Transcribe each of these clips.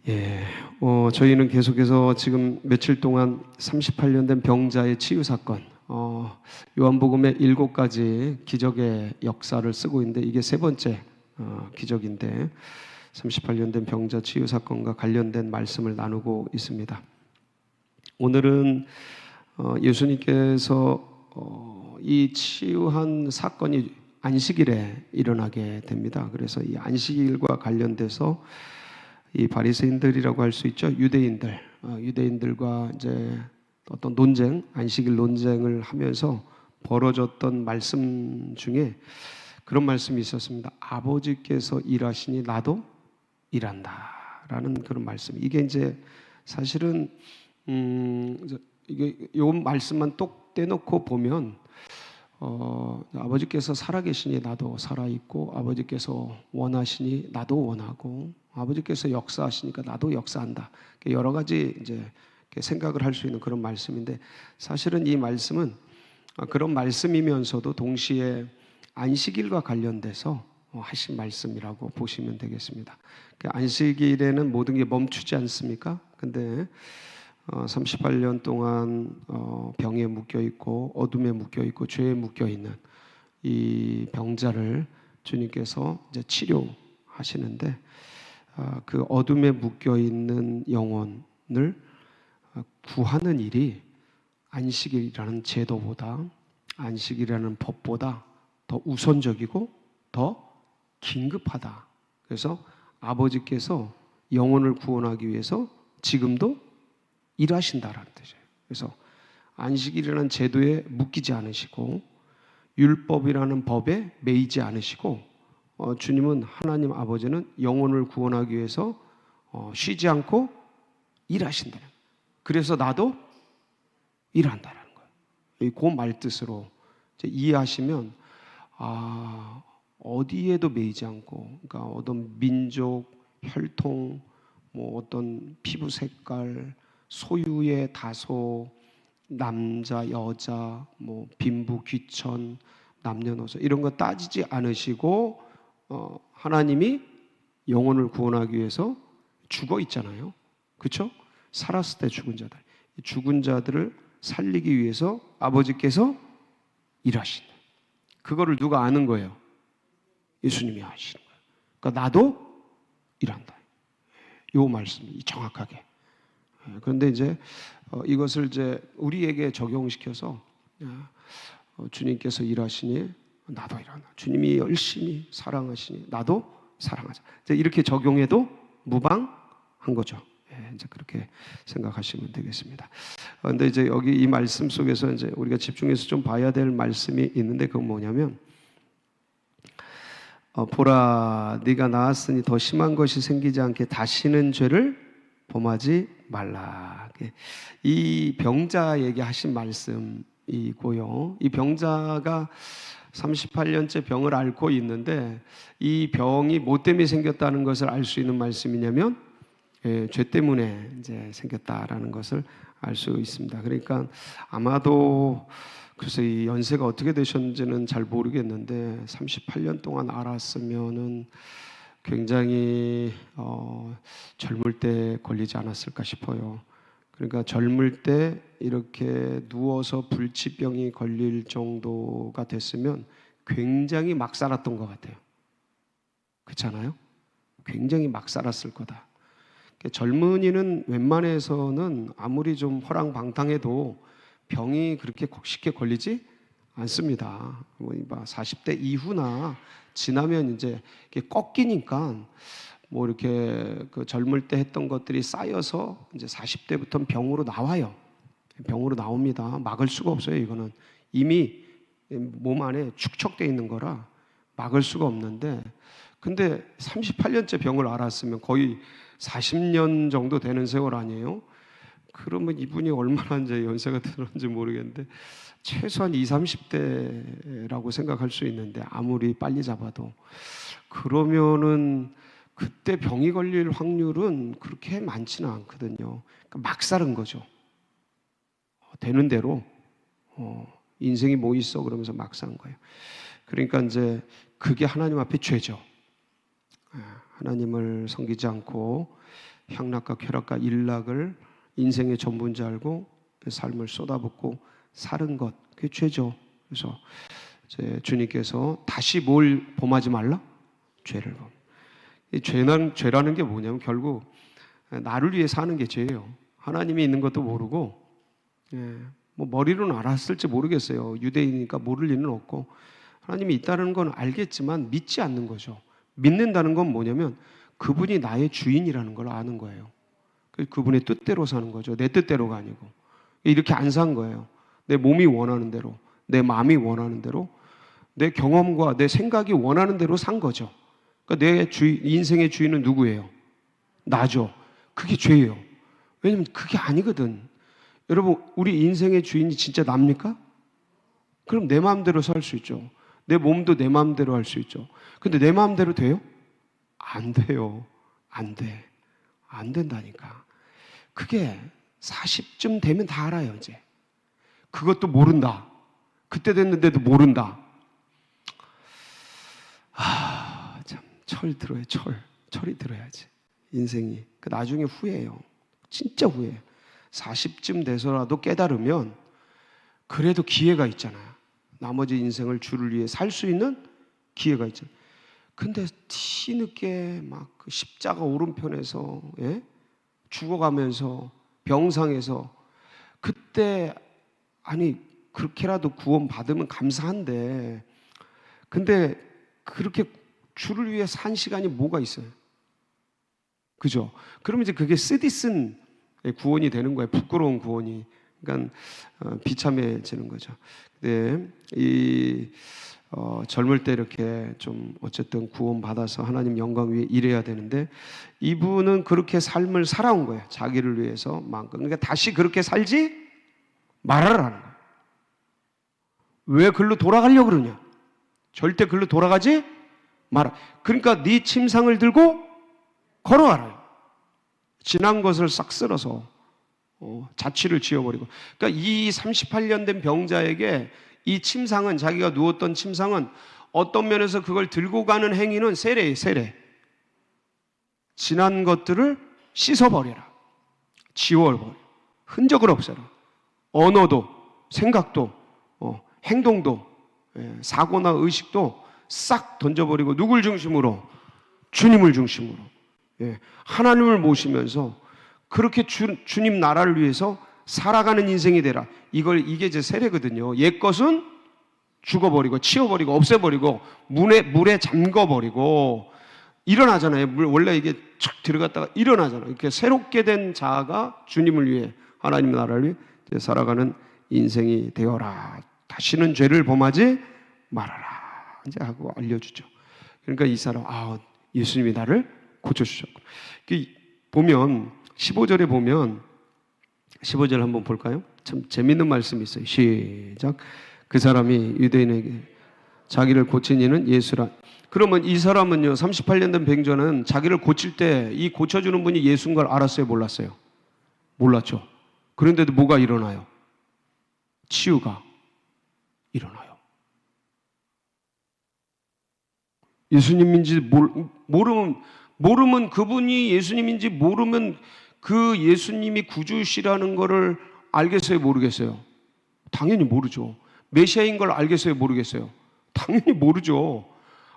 예, 저희는 계속해서 지금 며칠 동안 38년 된 병자의 치유 사건, 요한복음의 7가지 기적의 역사를 쓰고 있는데 이게 세 번째 기적인데 38년 된 병자 치유 사건과 관련된 말씀을 나누고 있습니다. 오늘은 예수님께서 이 치유한 사건이 안식일에 일어나게 됩니다. 그래서 이 안식일과 관련돼서 이 바리새인들이라고 할 수 있죠. 유대인들과 이제 어떤 논쟁, 안식일 논쟁을 하면서 벌어졌던 말씀 중에 그런 말씀이 있었습니다. 아버지께서 일하시니 나도 일한다라는 그런 말씀. 이게 이제 사실은 이게 요 말씀만 똑 떼놓고 보면 아버지께서 살아계시니 나도 살아있고, 아버지께서 원하시니 나도 원하고, 아버지께서 역사하시니까 나도 역사한다. 여러 가지 이제 생각을 할 수 있는 그런 말씀인데, 사실은 이 말씀은 그런 말씀이면서도 동시에 안식일과 관련돼서 하신 말씀이라고 보시면 되겠습니다. 안식일에는 모든 게 멈추지 않습니까? 근데 38년 동안 병에 묶여 있고 어둠에 묶여 있고 죄에 묶여 있는 이 병자를 주님께서 이제 치료하시는데, 그 어둠에 묶여 있는 영혼을 구하는 일이 안식일이라는 제도보다, 안식이라는 법보다 더 우선적이고 더 긴급하다. 그래서 아버지께서 영혼을 구원하기 위해서 지금도 일하신다라는 뜻이에요. 그래서 안식일이라는 제도에 묶이지 않으시고 율법이라는 법에 매이지 않으시고, 주님은, 하나님 아버지는 영혼을 구원하기 위해서 쉬지 않고 일하신다. 그래서 나도 일한다라는 거예요. 그 말뜻으로 이해하시면 어디에도 매이지 않고, 그러니까 어떤 민족, 혈통, 뭐 어떤 피부 색깔, 소유의 다소, 남자, 여자, 뭐 빈부, 귀천, 남녀노소 이런 거 따지지 않으시고 하나님이 영혼을 구원하기 위해서 죽어 있잖아요. 그렇죠? 살았을 때 죽은 자들을 살리기 위해서 아버지께서 일하신다. 그거를 누가 아는 거예요? 예수님이 아시는 거예요. 그러니까 나도 일한다. 요 말씀이 정확하게. 그런데 이제 이것을 이제 우리에게 적용시켜서 주님께서 일하시니 나도 일하나, 주님이 열심히 사랑하시니 나도 사랑하자, 이렇게 적용해도 무방한 거죠. 이제 그렇게 생각하시면 되겠습니다. 그런데 이제 여기 이 말씀 속에서 이제 우리가 집중해서 좀 봐야 될 말씀이 있는데, 그건 뭐냐면 보라, 네가 나았으니 더 심한 것이 생기지 않게 다시는 죄를 범하지 말라. 이 병자에게 하신 말씀이고요. 이 병자가 38년째 병을 앓고 있는데, 이 병이 뭐 때문에 생겼다는 것을 알 수 있는 말씀이냐면 죄 때문에 이제 생겼다라는 것을 알 수 있습니다. 그러니까 아마도, 그래서 이 연세가 어떻게 되셨는지는 잘 모르겠는데 38년 동안 앓았으면은 굉장히 젊을 때 걸리지 않았을까 싶어요. 그러니까 젊을 때 이렇게 누워서 불치병이 걸릴 정도가 됐으면 굉장히 막 살았던 것 같아요. 그렇잖아요? 굉장히 막 살았을 거다. 젊은이는 웬만해서는 아무리 좀 허랑방탕해도 병이 그렇게 쉽게 걸리지 않습니다. 40대 이후나 지나면 이제 꺾이니까 뭐 이렇게 그 젊을 때 했던 것들이 쌓여서 이제 40대부터는 병으로 나와요. 병으로 나옵니다. 막을 수가 없어요. 이거는 이미 몸 안에 축적되어 있는 거라 막을 수가 없는데, 근데 38년째 병을 앓았으면 거의 40년 정도 되는 세월 아니에요? 그러면 이분이 얼마나 이제 연세가 들었는지 모르겠는데 최소한 20, 30대라고 생각할 수 있는데, 아무리 빨리 잡아도 그러면은 그때 병이 걸릴 확률은 그렇게 많지는 않거든요. 그러니까 막 사는 거죠. 되는 대로 인생이 뭐 있어 그러면서 막 산 거예요. 그러니까 이제 그게 하나님 앞에 죄죠. 하나님을 섬기지 않고 향락과 쾌락과 일락을 인생의 전부인 줄 알고 삶을 쏟아붓고 사는 것, 그게 죄죠. 그래서 이제 주님께서 다시 뭘 범하지 말라? 죄를 범. 이 죄라는 게 뭐냐면 결국 나를 위해 사는 게 죄예요. 하나님이 있는 것도 모르고, 뭐 머리로는 알았을지 모르겠어요. 유대인이니까 모를 리는 없고, 하나님이 있다는 건 알겠지만 믿지 않는 거죠. 믿는다는 건 뭐냐면 그분이 나의 주인이라는 걸 아는 거예요. 그분의 뜻대로 사는 거죠. 내 뜻대로가 아니고. 이렇게 안 산 거예요. 내 몸이 원하는 대로, 내 마음이 원하는 대로, 내 경험과 내 생각이 원하는 대로 산 거죠. 그러니까 내 인생의 주인은 누구예요? 나죠. 그게 죄예요. 왜냐면 그게 아니거든. 여러분, 우리 인생의 주인이 진짜 납니까? 그럼 내 마음대로 살 수 있죠. 내 몸도 내 마음대로 할 수 있죠. 근데 내 마음대로 돼요? 안 돼요. 안 돼. 안 된다니까. 그게 40쯤 되면 다 알아요, 이제. 그것도 모른다. 그때 됐는데도 모른다. 참, 철 들어야, 철이 들어야지. 인생이. 그 나중에 후회해요. 진짜 후회해요. 40쯤 돼서라도 깨달으면 그래도 기회가 있잖아요. 나머지 인생을 주를 위해 살 수 있는 기회가 있잖아요. 근데 뒤늦게 막 그 십자가 오른편에서 죽어가면서 병상에서 그때 아니 그렇게라도 구원 받으면 감사한데 근데 그렇게 주를 위해 산 시간이 뭐가 있어요? 그죠? 그러면 이제 그게 쓰디쓴 구원이 되는 거예요. 부끄러운 구원이. 그러니까 비참해지는 거죠. 근데 이 젊을 때 이렇게 좀 어쨌든 구원 받아서 하나님 영광 위에 일해야 되는데 이분은 그렇게 삶을 살아온 거예요. 자기를 위해서 만큼. 그러니까 다시 그렇게 살지 말아라는 거예요. 왜 글로 돌아가려고 그러냐? 절대 글로 돌아가지 마라. 그러니까 네 침상을 들고 걸어가라. 지난 것을 싹 쓸어서 자취를 지어버리고. 그러니까 이 38년 된 병자에게 이 침상은 자기가 누웠던 침상은 어떤 면에서 그걸 들고 가는 행위는 세례예요. 세례. 지난 것들을 씻어버려라. 지워버려. 흔적을 없애라. 언어도 생각도 행동도 사고나 의식도 싹 던져버리고 누굴 중심으로? 주님을 중심으로 하나님을 모시면서 그렇게 주님 나라를 위해서 살아가는 인생이 되라. 이게 제 세례거든요. 옛 것은 죽어버리고 치워버리고 없애버리고 물에 잠궈버리고 일어나잖아요. 원래 이게 촥 들어갔다가 일어나잖아요. 이렇게 새롭게 된 자아가 주님을 위해 하나님 나라를 위해 살아가는 인생이 되어라. 다시는 죄를 범하지 말아라. 이제 하고 알려주죠. 그러니까 이 사람 예수님이 나를 고쳐주셨고. 보면 15절에 보면 15절 한번 볼까요? 참 재밌는 말씀이 있어요. 시작. 그 사람이 유대인에게 자기를 고친 이는 예수라. 그러면 이 사람은요 38년 된 병자는 자기를 고칠 때 이 고쳐주는 분이 예수인 걸 알았어요? 몰랐어요? 몰랐죠. 그런데도 뭐가 일어나요? 치유가 일어나요. 예수님인지 모르면 그분이 예수님인지 모르면 그 예수님이 구주시라는 거를 알겠어요? 모르겠어요? 당연히 모르죠. 메시아인 걸 알겠어요? 모르겠어요? 당연히 모르죠.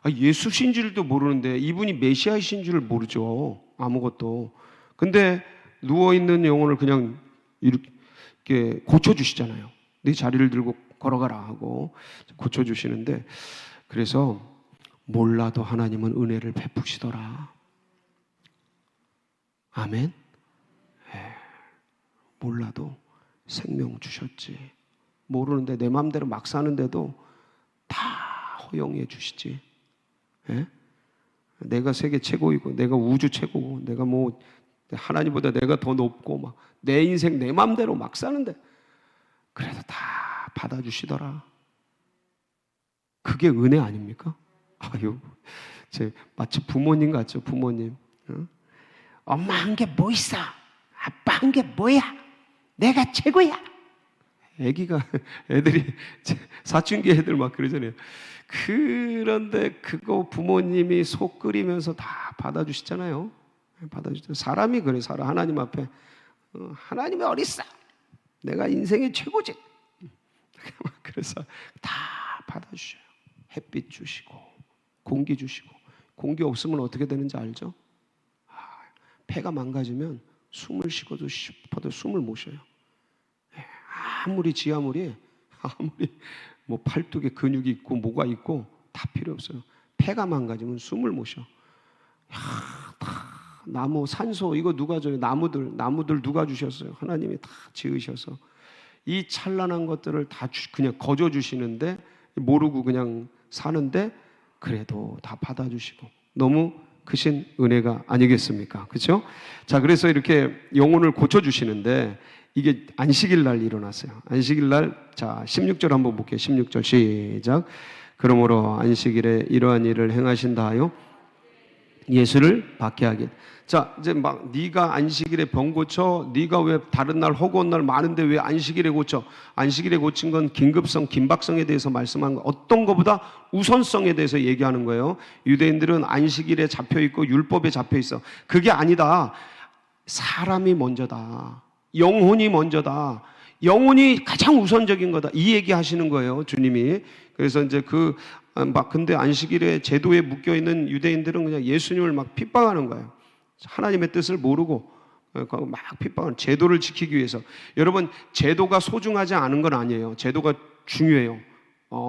예수신 줄도 모르는데 이분이 메시아이신 줄 모르죠. 아무것도. 근데 누워있는 영혼을 그냥 이렇게 고쳐주시잖아요. 네 자리를 들고 걸어가라 하고 고쳐주시는데 그래서 몰라도 하나님은 은혜를 베푸시더라. 아멘. 몰라도 생명 주셨지. 모르는데 내 마음대로 막 사는데도 다 허용해 주시지. 내가 세계 최고이고 내가 우주 최고고 내가 뭐 하나님보다 내가 더 높고 막 내 인생 내 마음대로 막 사는데 그래도 다 받아주시더라. 그게 은혜 아닙니까? 마치 부모님 같죠. 부모님. 엄마 한 게 뭐 있어? 아빠 한 게 뭐야? 내가 최고야. 애들이 사춘기 애들 막 그러잖아요. 그런데 그거 부모님이 속 끓이면서 다 받아주시잖아요. 받아주세요. 사람이 그래. 사람 하나님 앞에 하나님이 어딨어? 내가 인생의 최고지. 그래서 다 받아주셔요. 햇빛 주시고 공기 주시고. 공기 없으면 어떻게 되는지 알죠? 폐가 망가지면 숨을 쉬고도 싶어도 숨을 못 쉬어요. 아무리 뭐 팔뚝에 근육이 있고 뭐가 있고 다 필요 없어요. 폐가 망가지면 숨을 못 쉬어. 다 나무, 산소 이거 누가 줘요? 나무들 누가 주셨어요? 하나님이 다 지으셔서 이 찬란한 것들을 다 그냥 거저 주시는데 모르고 그냥 사는데 그래도 다 받아주시고 너무 크신 은혜가 아니겠습니까? 그렇죠? 자, 그래서 이렇게 영혼을 고쳐주시는데 이게 안식일 날 일어났어요. 안식일 날, 자 16절 한번 볼게요. 16절 시작. 그러므로 안식일에 이러한 일을 행하신다 하여 예수를 박해하게. 자, 이제 막 네가 안식일에 병 고쳐, 네가 왜 다른 날 허구한 날 많은데 왜 안식일에 고쳐? 안식일에 고친 건 긴급성, 긴박성에 대해서 말씀한 거, 어떤 것보다 우선성에 대해서 얘기하는 거예요. 유대인들은 안식일에 잡혀 있고 율법에 잡혀 있어. 그게 아니다. 사람이 먼저다. 영혼이 먼저다. 영혼이 가장 우선적인 거다. 이 얘기 하시는 거예요, 주님이. 그래서 이제 근데 안식일에 제도에 묶여 있는 유대인들은 그냥 예수님을 막 핍박하는 거예요. 하나님의 뜻을 모르고 막 핍박하는, 제도를 지키기 위해서. 여러분, 제도가 소중하지 않은 건 아니에요. 제도가 중요해요.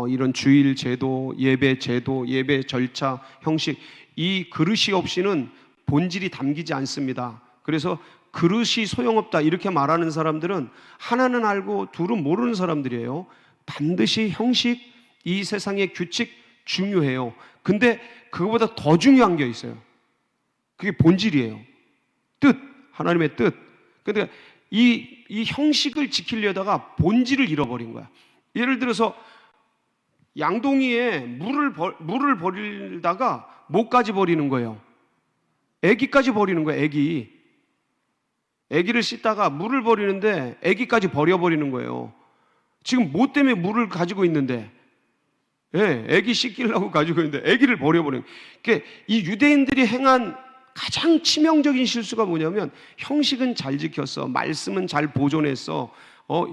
이런 주일 제도, 예배 제도, 예배 절차, 형식, 이 그릇이 없이는 본질이 담기지 않습니다. 그래서 그릇이 소용없다 이렇게 말하는 사람들은 하나는 알고 둘은 모르는 사람들이에요. 반드시 형식, 이 세상의 규칙 중요해요. 근데 그거보다 더 중요한 게 있어요. 그게 본질이에요. 뜻, 하나님의 뜻. 근데 이 형식을 지키려다가 본질을 잃어버린 거야. 예를 들어서 양동이에 물을 버리다가 뭐까지 버리는 거예요? 애기까지 버리는 거예요. 애기를 씻다가 물을 버리는데 애기까지 버려버리는 거예요. 지금 뭐 때문에 물을 가지고 있는데, 애기 씻기려고 가지고 있는데 애기를 버려버리는. 그러니까 이 유대인들이 행한 가장 치명적인 실수가 뭐냐면, 형식은 잘 지켰어, 말씀은 잘 보존했어,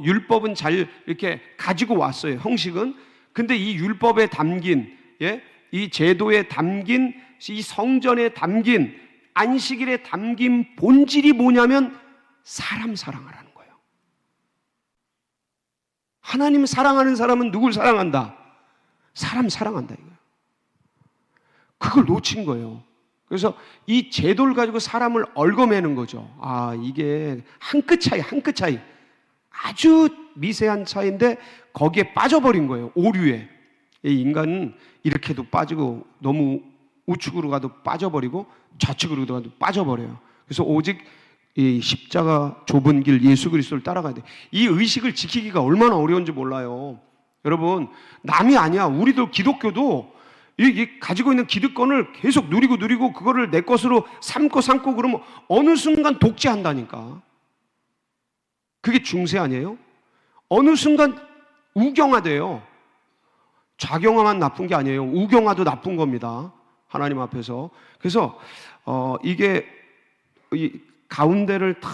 율법은 잘 이렇게 가지고 왔어요. 형식은. 근데 이 율법에 담긴, 이 제도에 담긴, 이 성전에 담긴, 안식일에 담긴 본질이 뭐냐면 사람 사랑하라는 거예요. 하나님 사랑하는 사람은 누굴 사랑한다? 사람 사랑한다 이거예요. 그걸 놓친 거예요. 그래서 이 제도를 가지고 사람을 얽어매는 거죠. 이게 한 끗 차이, 아주 미세한 차이인데 거기에 빠져버린 거예요. 오류에. 이 인간은 이렇게도 빠지고 너무 우측으로 가도 빠져버리고 좌측으로 가도 빠져버려요. 그래서 오직 이 십자가 좁은 길 예수 그리스도를 따라가야 돼. 이 의식을 지키기가 얼마나 어려운지 몰라요. 여러분, 남이 아니야. 우리도 기독교도 이 가지고 있는 기득권을 계속 누리고 그거를 내 것으로 삼고 그러면 어느 순간 독재한다니까. 그게 중세 아니에요? 어느 순간 우경화돼요. 좌경화만 나쁜 게 아니에요. 우경화도 나쁜 겁니다. 하나님 앞에서. 그래서 이게 이 가운데를 탁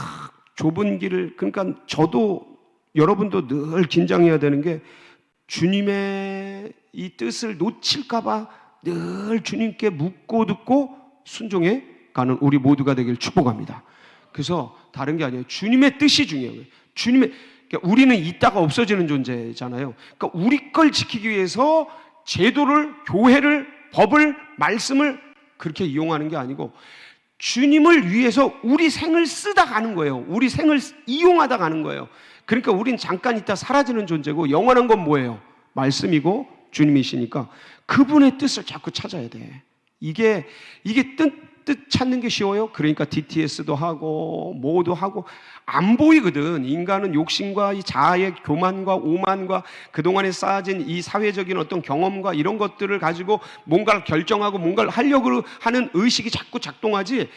좁은 길을, 그러니까 저도 여러분도 늘 긴장해야 되는 게, 주님의 이 뜻을 놓칠까 봐 늘 주님께 묻고 듣고 순종해 가는 우리 모두가 되길 축복합니다. 그래서 다른 게 아니에요. 주님의 뜻이 중요해요. 그러니까 우리는 있다가 없어지는 존재잖아요. 그러니까 우리 걸 지키기 위해서 제도를, 교회를, 법을, 말씀을 그렇게 이용하는 게 아니고 주님을 위해서 우리 생을 쓰다 가는 거예요. 우리 생을 이용하다 가는 거예요. 그러니까 우린 잠깐 있다 사라지는 존재고, 영원한 건 뭐예요? 말씀이고 주님이시니까 그분의 뜻을 자꾸 찾아야 돼. 이게 뜻 찾는 게 쉬워요? 그러니까 DTS도 하고 뭐도 하고 안 보이거든. 인간은 욕심과 이 자아의 교만과 오만과 그동안에 쌓아진 이 사회적인 어떤 경험과 이런 것들을 가지고 뭔가를 결정하고 뭔가를 하려고 하는 의식이 자꾸 작동하지,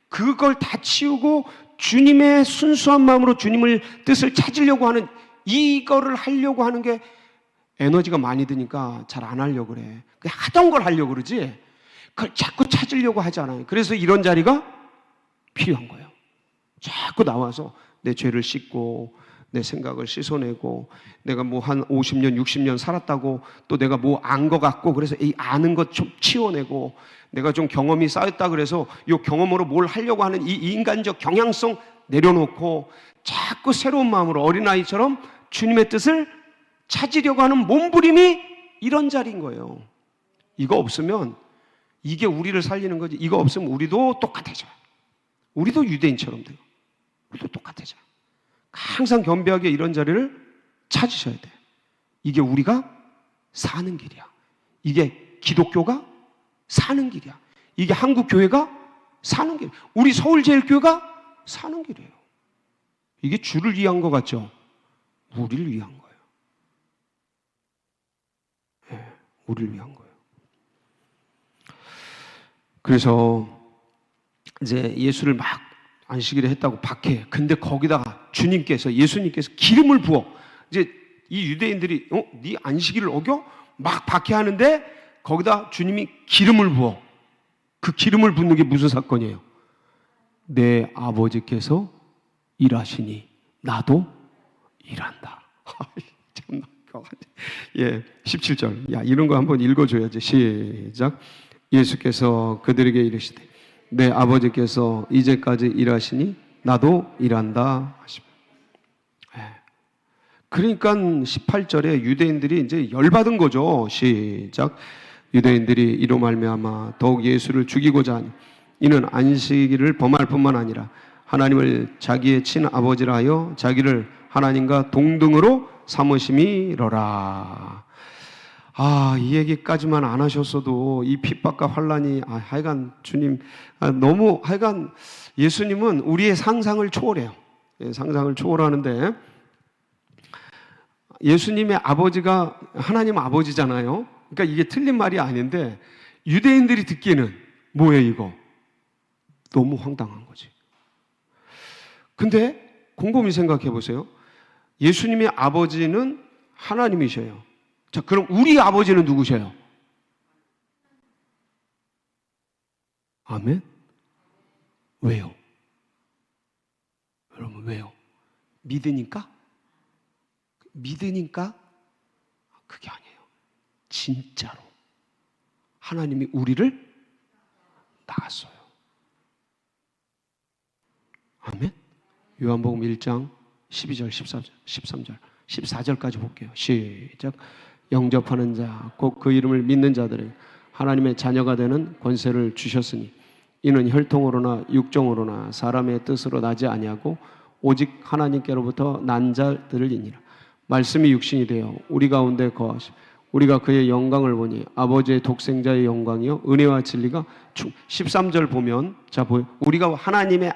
그걸 다 치우고 주님의 순수한 마음으로 주님을 뜻을 찾으려고 하는, 이거를 하려고 하는 게 에너지가 많이 드니까 잘 안 하려고 그래. 그냥 하던 걸 하려고 그러지 그걸 자꾸 찾으려고 하지 않아요. 그래서 이런 자리가 필요한 거예요. 자꾸 나와서 내 죄를 씻고 내 생각을 씻어내고 내가 뭐 한 50년, 60년 살았다고 또 내가 뭐 안 것 같고 그래서 이 아는 것 좀 치워내고 내가 좀 경험이 쌓였다 그래서 이 경험으로 뭘 하려고 하는 이 인간적 경향성 내려놓고 자꾸 새로운 마음으로 어린아이처럼 주님의 뜻을 찾으려고 하는 몸부림이 이런 자리인 거예요. 이거 없으면 이게 우리를 살리는 거지. 이거 없으면 우리도 똑같아져요. 우리도 유대인처럼 돼요. 우리도 똑같아져요. 항상 겸비하게 이런 자리를 찾으셔야 돼요. 이게 우리가 사는 길이야. 이게 기독교가 사는 길이야. 이게 한국교회가 사는 길. 우리 서울제일교회가 사는 길이에요. 이게 주를 위한 것 같죠? 우리를 위한 거예요. 네, 우리를 위한 거예요. 그래서 이제 예수를 막 안식일에 했다고 박해. 근데 거기다가 주님께서, 예수님께서 기름을 부어. 이제 이 유대인들이 네 안식일을 어겨? 막 박해하는데 거기다 주님이 기름을 부어. 그 기름을 붓는 게 무슨 사건이에요? 내 아버지께서 일하시니 나도 일한다. 참나. 예, 17절. 야, 이런 거 한번 읽어줘야지. 시작. 예수께서 그들에게 이르시되 내 아버지께서 이제까지 일하시니 나도 일한다 하십니다. 그러니까 18절에 유대인들이 이제 열받은 거죠. 시작. 유대인들이 이로 말미암아 더욱 예수를 죽이고자 하니 이는 안식일을 범할 뿐만 아니라 하나님을 자기의 친아버지라 하여 자기를 하나님과 동등으로 삼으심이로라. 이 얘기까지만 안 하셨어도 이 핍박과 환란이 하여간 주님 너무 하여간 예수님은 우리의 상상을 초월해요. 상상을 초월하는데 예수님의 아버지가 하나님 아버지잖아요. 그러니까 이게 틀린 말이 아닌데 유대인들이 듣기에는 뭐예요 이거? 너무 황당한 거지. 근데 곰곰이 생각해 보세요. 예수님의 아버지는 하나님이셔요. 자, 그럼 우리 아버지는 누구셔요? 아멘? 왜요? 여러분 왜요? 믿으니까? 믿으니까? 그게 아니에요. 진짜로 하나님이 우리를 낳았어요. 아멘? 요한복음 1장 12절, 14절, 13절, 14절까지 볼게요. 시작. 영접하는 자, 곧 그 이름을 믿는 자들은 하나님의 자녀가 되는 권세를 주셨으니 이는 혈통으로나 육정으로나 사람의 뜻으로 나지 아니하고 오직 하나님께로부터 난 자들이니라. 말씀이 육신이 되어 우리 가운데 거하시 우리가 그의 영광을 보니 아버지의 독생자의 영광이요 은혜와 진리가 13절 보면 자 보여 우리가 하나님의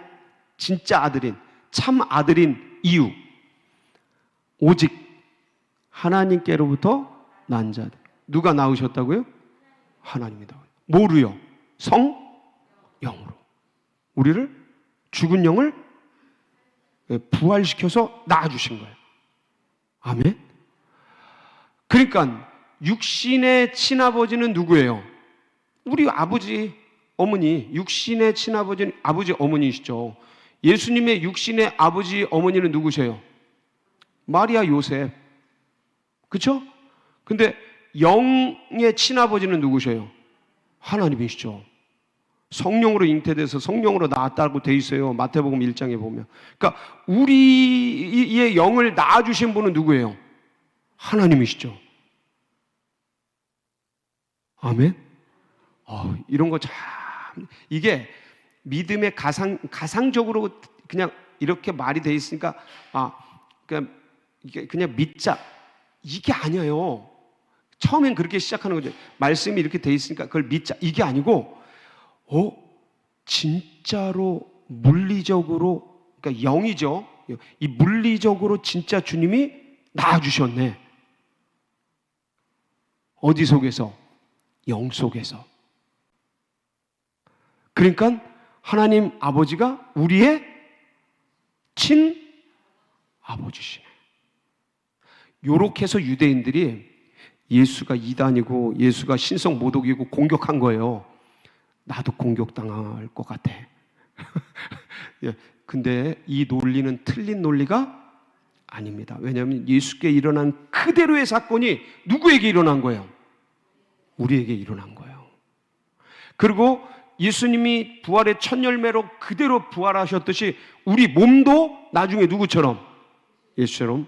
진짜 아들인 참 아들인 이유 오직 하나님께로부터 난 자들. 누가 낳으셨다고요? 하나님이다. 뭐로요? 성령으로. 우리를 죽은 영을 부활시켜서 낳아주신 거예요. 아멘? 그러니까 육신의 친아버지는 누구예요? 우리 아버지, 어머니. 육신의 친아버지는 아버지, 어머니시죠. 예수님의 육신의 아버지, 어머니는 누구세요? 마리아, 요셉. 그렇죠? 근데 영의 친아버지는 누구세요? 하나님이시죠. 성령으로 잉태돼서 성령으로 낳았다고 돼 있어요. 마태복음 1장에 보면. 그러니까 우리의 영을 낳아주신 분은 누구예요? 하나님이시죠. 아멘? 이런 거 참, 이게 믿음의 가상적으로 그냥 이렇게 말이 돼 있으니까, 그냥 믿자. 이게 아니에요. 처음엔 그렇게 시작하는 거죠. 말씀이 이렇게 돼 있으니까 그걸 믿자. 이게 아니고, 진짜로 물리적으로, 그러니까 영이죠. 이 물리적으로 진짜 주님이 낳아주셨네. 어디 속에서? 영 속에서. 그러니까 하나님 아버지가 우리의 친아버지시네. 요렇게 해서 유대인들이 예수가 이단이고 예수가 신성 모독이고 공격한 거예요. 나도 공격당할 것 같아. 예, 근데 이 논리는 틀린 논리가 아닙니다. 왜냐하면 예수께 일어난 그대로의 사건이 누구에게 일어난 거예요? 우리에게 일어난 거예요. 그리고 예수님이 부활의 첫 열매로 그대로 부활하셨듯이 우리 몸도 나중에 누구처럼? 예수처럼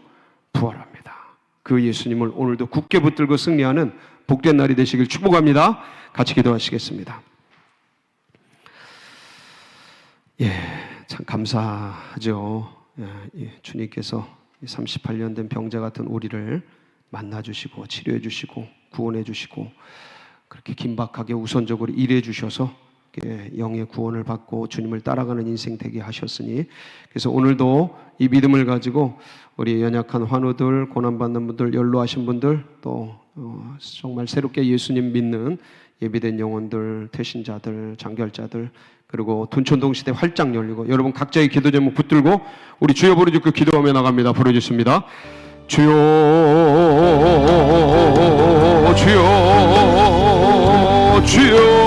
부활합니다. 그 예수님을 오늘도 굳게 붙들고 승리하는 복된 날이 되시길 축복합니다. 같이 기도하시겠습니다. 예, 참 감사하죠. 예, 주님께서 38년 된 병자 같은 우리를 만나주시고 치료해주시고 구원해주시고 그렇게 긴박하게 우선적으로 일해주셔서 영의 구원을 받고 주님을 따라가는 인생 되게 하셨으니, 그래서 오늘도 이 믿음을 가지고 우리 연약한 환우들, 고난받는 분들, 연로하신 분들, 또 정말 새롭게 예수님 믿는 예비된 영혼들, 태신자들, 장결자들, 그리고 둔촌동 시대 활짝 열리고, 여러분 각자의 기도 제목 붙들고 우리 주여 부르짖고 기도하며 나갑니다. 부르짖습니다. 주여, 주여, 주여.